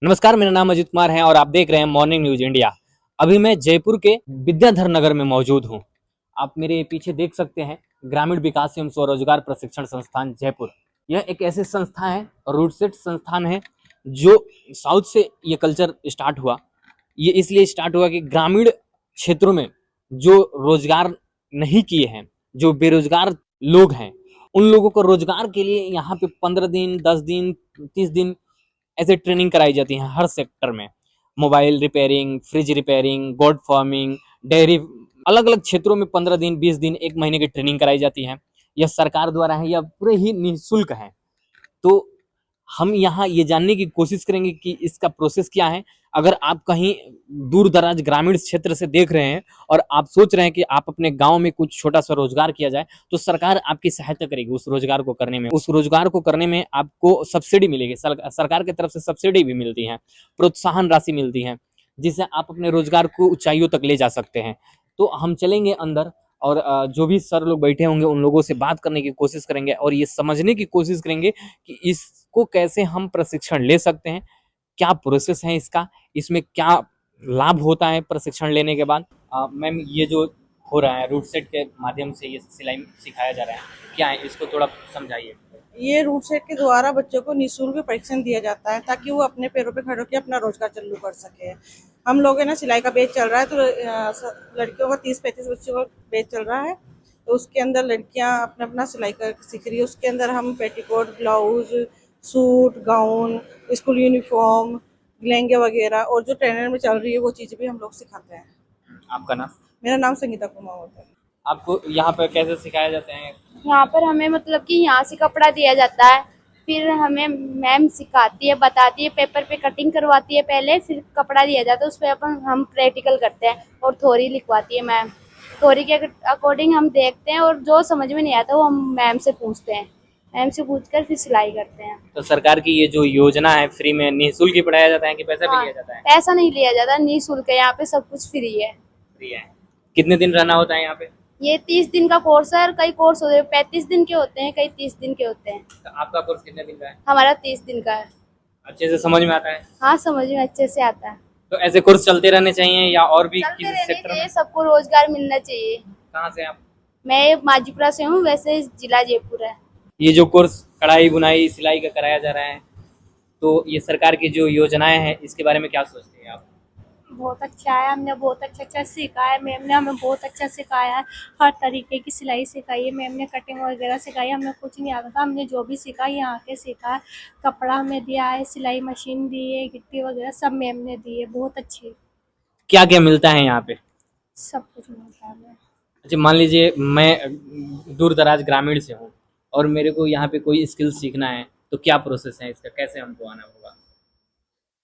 नमस्कार, मेरा नाम अजित कुमार है और आप देख रहे हैं मॉर्निंग न्यूज इंडिया। अभी मैं जयपुर के विद्याधर नगर में मौजूद हूं। आप मेरे पीछे देख सकते हैं ग्रामीण विकास एवं स्वरोजगार प्रशिक्षण संस्थान जयपुर। यह एक ऐसी संस्था है, रूटसेट संस्थान है, जो साउथ से ये कल्चर स्टार्ट हुआ। ये इसलिए स्टार्ट हुआ कि ग्रामीण क्षेत्रों में जो रोजगार नहीं किए हैं, जो बेरोजगार लोग हैं, उन लोगों को रोजगार के लिए यहाँ पे 15 दिन, 10 दिन, 30 दिन ऐसे ट्रेनिंग कराई जाती है हर सेक्टर में। Mobile repairing, fridge repairing, goat farming, dairy, अलग अलग क्षेत्रों में 15 दिन, 20 दिन, एक महीने की ट्रेनिंग कराई जाती है। यह सरकार द्वारा है, यह पूरे ही निःशुल्क है। तो हम यहाँ ये जानने की कोशिश करेंगे कि इसका प्रोसेस क्या है। अगर आप कहीं दूर दराज ग्रामीण क्षेत्र से देख रहे हैं और आप सोच रहे हैं कि आप अपने गांव में कुछ छोटा सा रोजगार किया जाए, तो सरकार आपकी सहायता करेगी उस रोजगार को करने में। उस रोजगार को करने में आपको सब्सिडी मिलेगी, सरकार की तरफ से सब्सिडी भी मिलती है, प्रोत्साहन राशि मिलती है, जिससे आप अपने रोजगार को ऊंचाइयों तक ले जा सकते हैं। तो हम चलेंगे अंदर और जो भी सर लोग बैठे होंगे उन लोगों से बात करने की कोशिश करेंगे और ये समझने की कोशिश करेंगे कि इसको कैसे हम प्रशिक्षण ले सकते हैं, क्या प्रोसेस है इसका, इसमें क्या लाभ होता है प्रशिक्षण लेने के बाद। मैम, ये जो हो रहा है रूट सेट के माध्यम से ये सिलाई सिखाया जा रहा है, क्या है इसको थोड़ा समझाइए। ये रूट सेट के द्वारा बच्चों को निःशुल्क प्रशिक्षण दिया जाता है ताकि वो अपने पैरों पे खड़े होकर अपना रोजगार चालू कर सके। हम लोग है ना, सिलाई का बैच चल रहा है, तो लड़कियों का 30-35 बच्चों का बैच चल रहा है। तो उसके अंदर लड़कियां अपना अपना सिलाई कर सीख रही है। उसके अंदर हम petticoat, blouse, suit, gown, school uniform, लहंगे वगैरह, और जो ट्रेनर में चल रही है वो चीज़ भी हम लोग सिखाते हैं। आपका नाम? मेरा नाम संगीता कुमार होता है। आपको यहाँ पर कैसे सिखाया जाता है? यहाँ पर हमें मतलब कि यहाँ से कपड़ा दिया जाता है, फिर हमें मैम सिखाती है, बताती है, पेपर पे कटिंग करवाती है पहले, फिर कपड़ा दिया जाता है, उस पर अपन हम प्रैक्टिकल करते हैं और थ्योरी लिखवाती है मैम। थ्योरी के अकॉर्डिंग हम देखते हैं और जो समझ में नहीं आता वो हम मैम से पूछते हैं, मैम से पूछकर फिर सिलाई करते हैं। तो सरकार की ये जो योजना है, फ्री में निःशुल्क ही पढ़ाया जाता है कि पैसा भी हाँ, लिया जाता है? पैसा नहीं लिया जाता, निःशुल्क है, यहाँ पे सब कुछ फ्री है। फ्री है। कितने दिन रहना होता है यहाँ पे? ये 30 दिन का कोर्स है और कई कोर्स होते हैं 35 दिन के होते हैं, कई 30 दिन के होते हैं। तो आपका कोर्स कितने दिन का है? हमारा 30 दिन का है। अच्छे से समझ में आता है? हाँ, समझ में अच्छे से आता है। तो ऐसे कोर्स चलते रहने चाहिए या और भी चलते किसी रहने सेक्टर चाहिए, में? सबको रोजगार मिलना चाहिए। कहाँ से आप? मैं माजीपुरा से हूँ, वैसे जिला जयपुर है। ये जो कोर्स कढ़ाई बुनाई सिलाई का कराया जा रहा है, तो ये सरकार की जो योजनाएं हैं इसके बारे में क्या सोचते हैं आप? बहुत अच्छा है, हमने बहुत अच्छा सीखा है। मैम ने हमें बहुत अच्छा सिखाया है, हर तरीके की सिलाई सिखाई है मैम ने, कटिंग वगैरह सिखाई है। हमें कुछ नहीं आता था, हमने जो भी सीखा यहाँ के सीखा है। कपड़ा हमें दिया है, सिलाई मशीन दी है, गिट्टी वगैरह सब मैम ने दी है, बहुत अच्छी। क्या क्या मिलता है यहाँ पे? सब कुछ मिलता है हमें। अच्छा, मान लीजिए मैं दूर दराज ग्रामीण से हूँ और मेरे को यहाँ पे कोई स्किल सीखना है, तो क्या प्रोसेस है इसका, कैसे हमको आना होगा?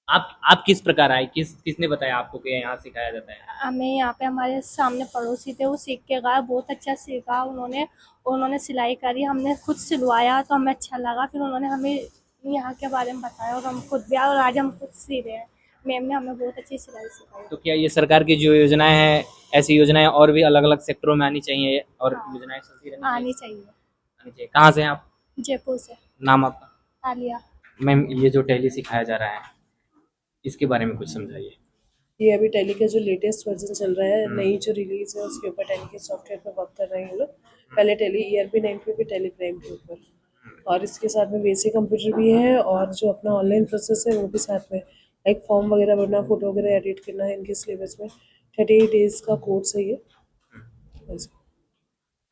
आप किस प्रकार आए, किसने बताया आपको कि यहाँ सिखाया जाता है? हमें यहाँ पे हमारे सामने पड़ोसी थे, वो सीख के गए, बहुत अच्छा सीखा उन्होंने। उन्होंने सिलाई करी, हमने खुद सिलवाया तो हमें अच्छा लगा, फिर उन्होंने हमें यहाँ के बारे में बताया और हम खुद भी आए और आज हम खुद सी रहे हैं। मैम ने हमें बहुत अच्छी सिलाई सिखाई। तो क्या ये सरकार की जो योजनाएं हैं, ऐसी योजनाएं और भी अलग अलग सेक्टरों में आनी चाहिए और हाँ, योजनाएं चलती रहनी चाहिए? आनी चाहिए। आनी चाहिए। कहाँ से हैं आप? जयपुर से। नाम आपका? आलिया। मैम, ये जो टैली सिखाया जा रहा है इसके बारे में कुछ समझाइए। ये अभी टैली का जो लेटेस्ट वर्जन चल रहा है, नई जो रिलीज है उसके ऊपर टैली के सॉफ्टवेयर पे वर्क कर रहे हैं ये लोग। पहले टैली ERP 9 पे, फिर टैली प्राइम के ऊपर, और इसके साथ में बेसिक कंप्यूटर भी है और जो अपना ऑनलाइन प्रोसेस है वो भी साथ में, लाइक फॉर्म वगैरह भरना, फोटो वगैरह एडिट करना है। इनके सिलेबस में 38 डेज का कोर्स है ये। बस।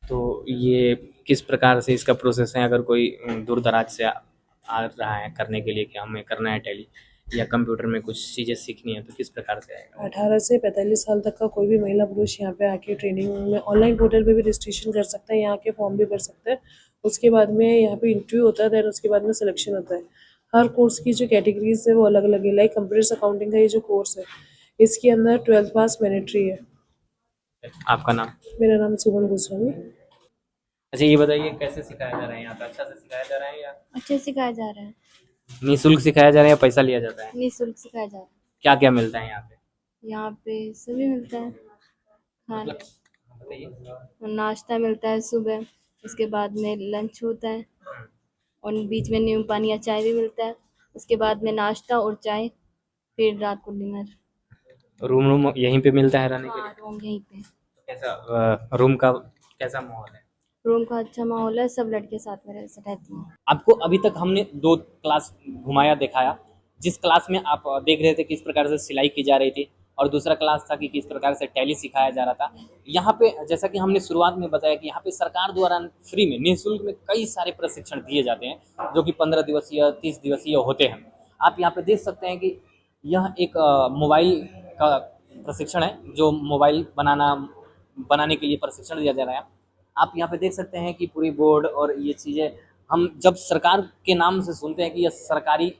तो ये किस प्रकार से इसका प्रोसेस है, अगर कोई दूर दराज से आ रहा है करने के लिए कि हमें करना है टैली या कंप्यूटर में कुछ चीज़ें सीखनी है, तो किस प्रकार से आएगा? 18 से 45 साल तक का कोई भी महिला पुरुष यहाँ पे आके ट्रेनिंग में ऑनलाइन पोर्टल पे भी रजिस्ट्रेशन कर सकता है, यहाँ के फॉर्म भी भर सकता है। उसके बाद में यहाँ पे इंटरव्यू होता है, देन उसके बाद में सिलेक्शन होता है। हर कोर्स की जो कैटेगरीज है वो अलग अलग है। लाइक कंप्यूटर अकाउंटिंग का ये जो कोर्स है, इसके अंदर 12th पास मैंडेटरी है। आपका नाम? मेरा नाम सुमन गोस्वामी। अच्छा, ये बताइए कैसे सिखाया जा रहा है यहाँ पे, अच्छा से सिखाया जा रहा है या अच्छे से सिखाया जा रहा है, निःशुल्क सिखाया जा रहा है या पैसा लिया जाता है? निःशुल्क सिखाया जा रहा क्या क्या मिलता है यहाँ पे? है। यहाँ पे सभी मिलता है, खाना, मतलब बताइए। नाश्ता मिलता है सुबह, उसके बाद में लंच होता है और बीच में नींबू पानी या चाय भी मिलता है। उसके बाद में नाश्ता और चाय, फिर रात को डिनर। रूम यहीं पे मिलता है रहने के हाँ, लिए? रूम यहीं पे। कैसा रूम का कैसा माहौल है? रूम का अच्छा माहौल है, सब लड़के साथ में रहती हैं। आपको अभी तक हमने 2 क्लास घुमाया दिखाया। जिस क्लास में आप देख रहे थे किस प्रकार से सिलाई की जा रही थी और दूसरा क्लास था कि किस प्रकार से टैली सिखाया जा रहा था। यहाँ पे जैसा कि हमने शुरुआत में बताया कि यहाँ पे सरकार द्वारा फ्री में निःशुल्क में कई सारे प्रशिक्षण दिए जाते हैं जो कि 15 दिवसीय 30 दिवसीय होते हैं। आप यहाँ पे देख सकते हैं कि यह एक मोबाइल का प्रशिक्षण है जो मोबाइल बनाने के लिए प्रशिक्षण दिया जा रहा है। आप यहाँ पे देख सकते हैं कि पूरी बोर्ड और ये चीज़ें हम जब सरकार के नाम से सुनते हैं कि यह सरकारी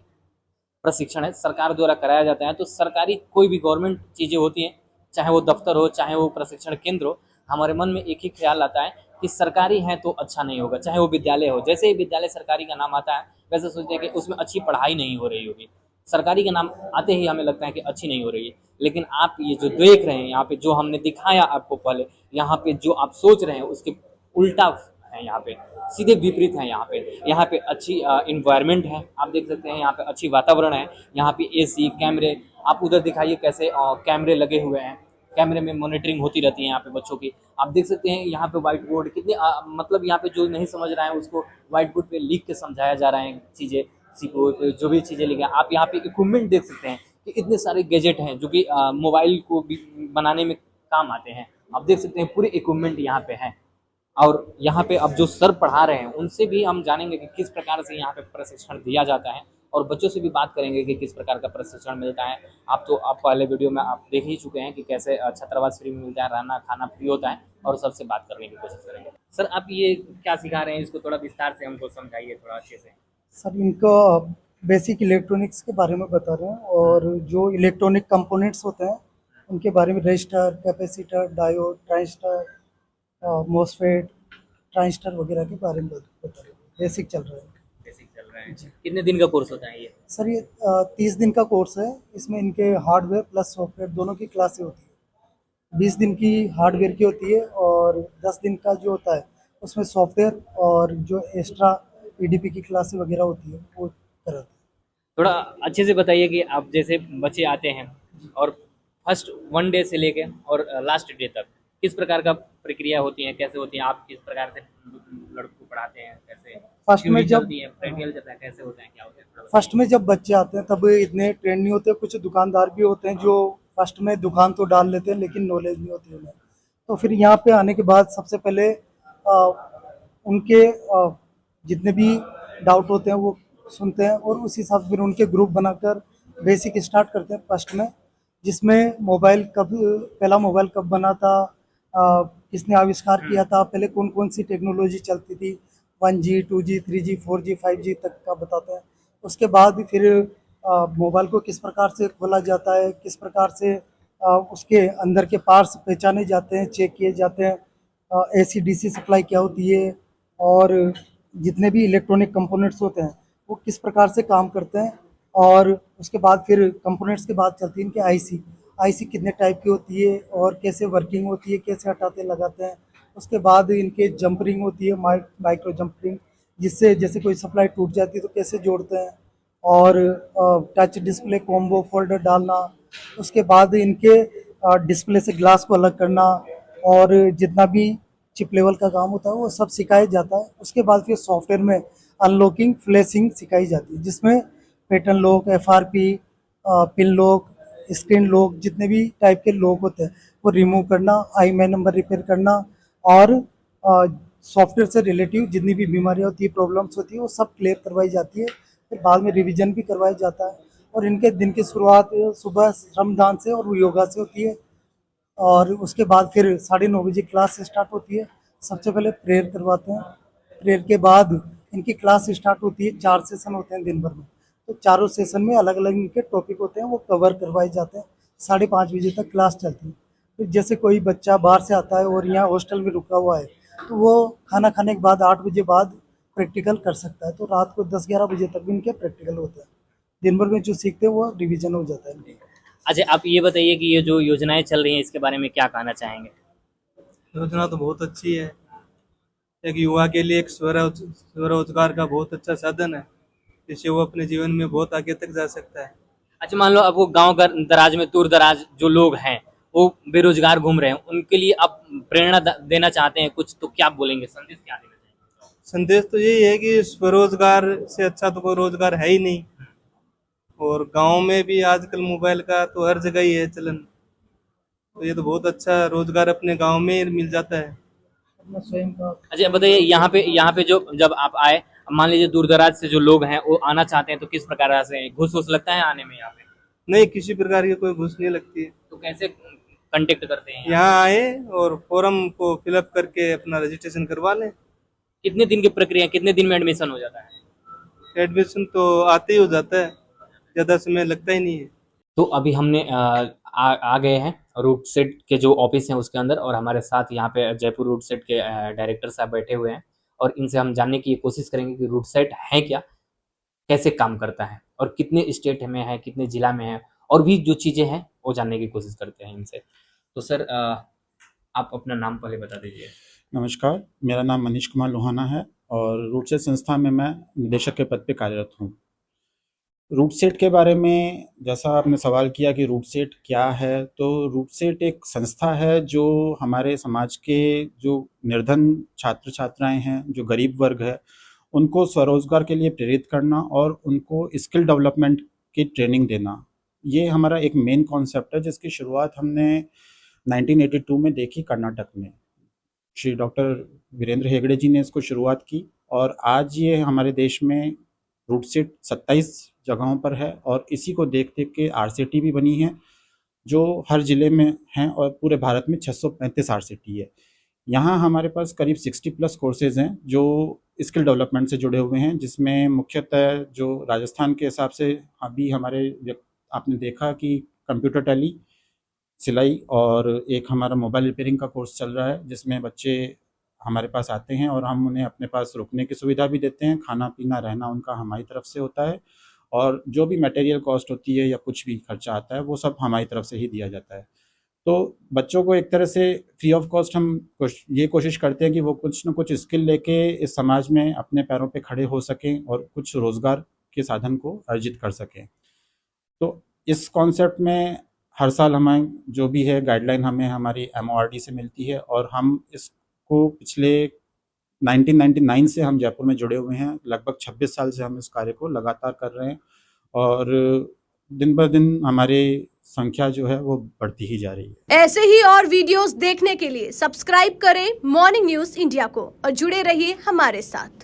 प्रशिक्षण है, सरकार द्वारा कराया जाता है, तो सरकारी कोई भी गवर्नमेंट चीज़ें होती हैं, चाहे वो दफ्तर हो, चाहे वो प्रशिक्षण केंद्र हो, हमारे मन में एक ही ख्याल आता है कि सरकारी है तो अच्छा नहीं होगा, चाहे वो विद्यालय हो। जैसे ही विद्यालय सरकारी का नाम आता है, वैसे सोचते हैं कि उसमें अच्छी पढ़ाई नहीं हो रही होगी। सरकारी का नाम आते ही हमें लगता है कि अच्छी नहीं हो रही है। लेकिन आप ये जो देख रहे हैं यहाँ पे, जो हमने दिखाया आपको पहले, यहाँ पे जो आप सोच रहे हैं उसके उल्टा है। यहाँ पे सीधे विपरीत है। यहाँ पे अच्छी इन्वायरमेंट है, आप देख सकते हैं। यहाँ पे अच्छी वातावरण है, यहाँ पे एसी कैमरे, आप उधर दिखाइए कैसे कैमरे लगे हुए हैं, कैमरे में मॉनिटरिंग होती रहती है यहाँ पे बच्चों की। आप देख सकते हैं यहाँ पे व्हाइट बोर्ड कितने मतलब यहाँ पे जो नहीं समझ रहा है उसको व्हाइट बोर्ड पे लिख के समझाया जा रहा है चीज़ें, सीखो जो भी चीज़ें लिखे। आप यहाँ पे इक्विपमेंट देख सकते हैं कि इतने सारे गैजेट हैं जो कि मोबाइल को भी बनाने में काम आते हैं। आप देख सकते हैं पूरे इक्विपमेंट यहाँ पे हैं। और यहाँ पे अब जो सर पढ़ा रहे हैं उनसे भी हम जानेंगे कि किस प्रकार से यहाँ पे प्रशिक्षण दिया जाता है और बच्चों से भी बात करेंगे कि किस प्रकार का प्रशिक्षण मिलता है। आप पहले वीडियो में आप देख ही चुके हैं कि कैसे छात्रावास फ्री में मिलता है, रहना खाना फ्री होता है, और सबसे बात करने की कोशिश करेंगे। सर आप ये क्या सिखा रहे हैं, इसको थोड़ा विस्तार से हमको समझाइए थोड़ा अच्छे से। सर इनको बेसिक इलेक्ट्रॉनिक्स के बारे में बता रहे हैं और जो इलेक्ट्रॉनिक कंपोनेंट्स होते हैं उनके बारे में resistor, capacitor, diode, transistor, MOSFET, transistor वगैरह के बारे में बता रहे हैं। बेसिक चल रहा है। बेसिक चल रहा है। कितने दिन का कोर्स होता है ये? सर ये 30 दिन का कोर्स है। इसमें इनके हार्डवेयर प्लस सॉफ्टवेयर दोनों की क्लासें होती है। 20 दिन की हार्डवेयर की होती है और 10 दिन का जो होता है उसमें सॉफ्टवेयर और जो एक्स्ट्रा ईडीपी की क्लासें वगैरह होती है वो कराते हैं। थोड़ा अच्छे से बताइए कि आप जैसे बच्चे आते हैं और फर्स्ट 1 डे से लेके और लास्ट डे तक किस प्रकार का प्रक्रिया होती है, कैसे होती है, आप किस प्रकार से लड़कों को पढ़ाते हैं, कैसे फर्स्ट में जब चलती है, प्रैक्टिकल चलता है, कैसे होता है, क्या होता है थोड़ा फर्स्ट में जब बच्चे आते हैं तब इतने ट्रेन नहीं होते। कुछ दुकानदार भी होते हैं जो फर्स्ट में दुकान तो डाल लेते हैं लेकिन नॉलेज नहीं होती उन्हें। तो फिर यहाँ पे आने के बाद सबसे पहले उनके जितने भी डाउट होते हैं वो सुनते हैं और उस हिसाब से फिर उनके ग्रुप बनाकर बेसिक स्टार्ट करते हैं फर्स्ट में, जिसमें मोबाइल कब पहला मोबाइल कब बना था, किसने आविष्कार किया था, पहले कौन कौन सी टेक्नोलॉजी चलती थी, 1G 2G 3G 4G 5G तक का बताते हैं। उसके बाद फिर मोबाइल को किस प्रकार से खोला जाता है, किस प्रकार से उसके अंदर के पार्ट्स पहचाने जाते हैं, चेक किए जाते हैं, AC DC सप्लाई क्या होती है और जितने भी इलेक्ट्रॉनिक कंपोनेंट्स होते हैं वो किस प्रकार से काम करते हैं। और उसके बाद फिर कंपोनेंट्स के बाद चलती है इनके आईसी कितने टाइप की होती है और कैसे वर्किंग होती है, कैसे हटाते लगाते हैं। उसके बाद इनके जंपरिंग होती है, माइक्रो जंपरिंग, जिससे जैसे कोई सप्लाई टूट जाती है तो कैसे जोड़ते हैं, और टच डिस्प्ले कॉम्बो फोल्डर डालना। उसके बाद इनके डिस्प्ले से ग्लास को अलग करना और जितना भी चिप लेवल का काम होता है वो सब सिखाया जाता है। उसके बाद फिर सॉफ्टवेयर में अनलॉकिंग फ्लैशिंग सिखाई जाती है, जिसमें pattern lock, FRP, pin lock, screen lock, जितने भी टाइप के लॉक होते हैं वो रिमूव करना, IMEI नंबर रिपेयर करना और सॉफ्टवेयर से रिलेटिव जितनी भी बीमारियाँ होती है, प्रॉब्लम्स होती है, वो सब क्लियर करवाई जाती है। फिर बाद में रिवीजन भी करवाया जाता है। और इनके दिन की शुरुआत सुबह श्रमदान से और योगा से होती है और उसके बाद फिर 9:30 बजे क्लास स्टार्ट होती है। सबसे पहले प्रेयर करवाते हैं, प्रेयर के बाद इनकी क्लास स्टार्ट होती है। 4 सेशन होते हैं दिन भर में, तो चारों सेशन में अलग अलग इनके टॉपिक होते हैं, वो कवर करवाए जाते हैं। 5:30 बजे तक क्लास चलती है। फिर जैसे कोई बच्चा बाहर से आता है और यहाँ हॉस्टल में रुका हुआ है तो वो खाना खाने के बाद 8 बजे बाद प्रैक्टिकल कर सकता है। तो रात को 10-11 बजे तक भी इनके प्रैक्टिकल होते हैं। दिन भर में जो सीखते हैं वो रिवीजन हो जाता है इनके। अच्छा आप ये बताइए कि ये जो योजनाएं चल रही हैं इसके बारे में क्या कहना चाहेंगे? योजना तो बहुत अच्छी है। एक युवा के लिए एक स्वरोजगार का बहुत अच्छा साधन है, जिससे वो अपने जीवन में बहुत आगे तक जा सकता है। अच्छा, मान लो अब वो गांव दराज में, दूर दराज जो लोग हैं वो बेरोजगार घूम रहे हैं, उनके लिए आप प्रेरणा देना चाहते हैं कुछ, तो क्या बोलेंगे, संदेश क्या देना चाहेंगे? संदेश तो यही है कि स्वरोजगार से अच्छा तो कोई रोजगार है ही नहीं। और गांव में भी आजकल मोबाइल का तो हर जगह ही है चलन, तो ये तो बहुत अच्छा रोजगार अपने गांव में ही मिल जाता है। अपना स्वयं का अच्छा बताइए, यहाँ पे जो जब आप आए, मान लीजिए दूर दराज से जो लोग हैं वो आना चाहते हैं, तो किस प्रकार से घुस वुस लगता है आने में यहाँ पे? नहीं, किसी प्रकार की कोई घूस नहीं लगती है। तो कैसे कांटेक्ट करते हैं? यहाँ आए और फॉर्म को फिलअप करके अपना रजिस्ट्रेशन करवा लें। कितने दिन की प्रक्रिया, कितने दिन में एडमिशन हो जाता है? एडमिशन तो आते ही हो जाता है, ज़्यादा समय लगता ही नहीं है। तो अभी हमने आ गए हैं रूट सेट के जो ऑफिस है उसके अंदर, और हमारे साथ यहाँ पे जयपुर रूट सेट के डायरेक्टर साहब बैठे हुए हैं, और इनसे हम जानने की कोशिश करेंगे कि रूट सेट है क्या, कैसे काम करता है, और कितने स्टेट में है, कितने जिला में है, और भी जो चीज़ें हैं वो जानने की कोशिश करते हैं इनसे। तो सर आप अपना नाम पहले बता दीजिए। नमस्कार, मेरा नाम मनीष कुमार लोहाना है और रूटसेट संस्था में मैं निदेशक के पद पे कार्यरत हूँ। रूटसेट के बारे में जैसा आपने सवाल किया कि रूटसेट क्या है, तो रूटसेट एक संस्था है जो हमारे समाज के जो निर्धन छात्र छात्राएं हैं, जो गरीब वर्ग है, उनको स्वरोजगार के लिए प्रेरित करना और उनको स्किल डेवलपमेंट की ट्रेनिंग देना, ये हमारा एक मेन कॉन्सेप्ट है, जिसकी शुरुआत हमने 1982 में देखी कर्नाटक में। श्री डॉक्टर वीरेंद्र हेगड़े जी ने इसको शुरुआत की और आज ये हमारे देश में रूटसेट 27 जगहों पर है, और इसी को देख देख के आरसीटी भी बनी है जो हर ज़िले में हैं, और पूरे भारत में 635 आरसीटी है। यहाँ हमारे पास करीब 60+ कोर्सेज़ हैं जो स्किल डेवलपमेंट से जुड़े हुए हैं, जिसमें मुख्यतः जो राजस्थान के हिसाब से अभी हमारे आपने देखा कि कंप्यूटर टैली, सिलाई, और एक हमारा मोबाइल रिपेयरिंग का कोर्स चल रहा है, जिसमें बच्चे हमारे पास आते हैं और हम उन्हें अपने पास रुकने की सुविधा भी देते हैं, खाना पीना रहना उनका हमारी तरफ से होता है, और जो भी मटेरियल कॉस्ट होती है या कुछ भी खर्चा आता है वो सब हमारी तरफ से ही दिया जाता है। तो बच्चों को एक तरह से फ्री ऑफ कॉस्ट हम ये कोशिश करते हैं कि वो कुछ न कुछ स्किल लेके इस समाज में अपने पैरों पे खड़े हो सकें और कुछ रोज़गार के साधन को अर्जित कर सकें। तो इस कॉन्सेप्ट में हर साल हमें जो भी है गाइडलाइन हमें हमारी MORD से मिलती है, और हम इसको पिछले 1999 से हम जयपुर में जुड़े हुए हैं। लगभग 26 साल से हम इस कार्य को लगातार कर रहे हैं, और दिन ब दिन हमारी संख्या जो है वो बढ़ती ही जा रही है। ऐसे ही और वीडियोस देखने के लिए सब्सक्राइब करें मॉर्निंग न्यूज इंडिया को और जुड़े रहिए हमारे साथ।